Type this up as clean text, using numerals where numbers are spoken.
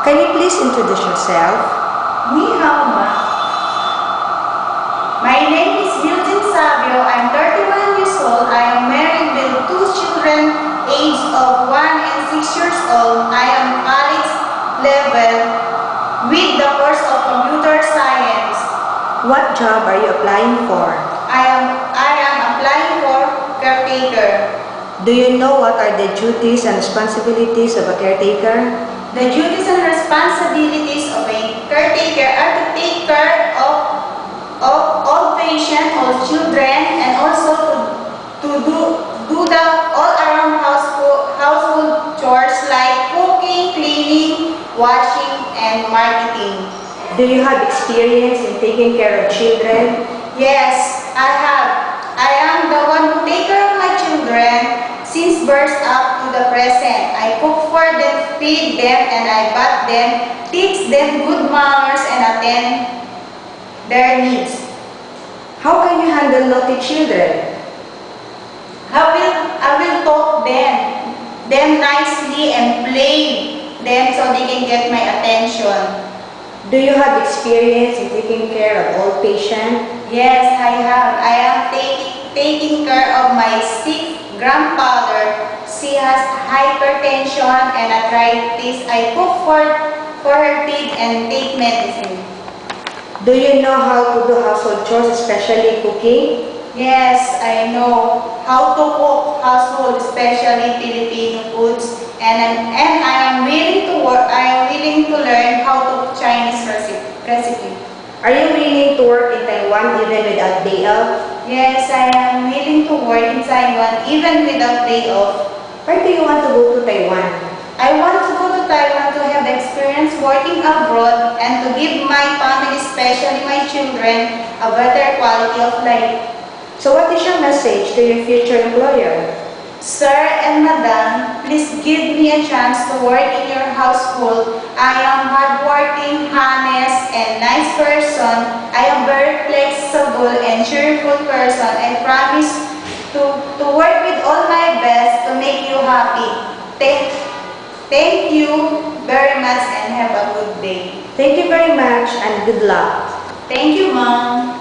Can you please introduce yourself? Ni hao ma. My name is Eugene Savio. I'm 31 years old. I am married with 2 children, aged of 1 and 6 years old. I am college level with the course of computer science. What job are you applying for? I am applying for caretaker. Do you know what are the duties and responsibilities of a caretaker? The duties and responsibilities of a caretaker are to take care of all patients, all children, and also to do the all-around household chores like cooking, cleaning, washing, and marketing. Do you have experience in taking care of children? Yes, I have. I am the one who take care of my children since birth up to the present. I cook for them, feed them, and I bath them, teach them good manners, and attend their needs. How can you handle naughty children? I will talk them nicely and play them so they can get my attention. Do you have experience in taking care of old patients? Yes, I have. I am taking care of my sick grandfather. She has hypertension and arthritis. I cook for her feed and take medicine. Do you know how to do household chores, especially cooking? Yes, I know how to cook household, especially Filipino foods, and I am willing to work. I am willing to learn how to cook Chinese recipe. Are you willing to work in Taiwan even without day off? Yes, I am willing to work in Taiwan even without day off. Why do you want to go to Taiwan? I want to go to Taiwan to have the experience working abroad and to give my family, especially my children, a better quality of life. So what is your message to your future employer? Sir and Madam, please give me a chance to work in your household. I am hardworking, honest, and nice person. I am very flexible and cheerful person. I promise to work with all my best to make you happy. Thank you very much and have a good day. Thank you very much and good luck. Thank you, Mom.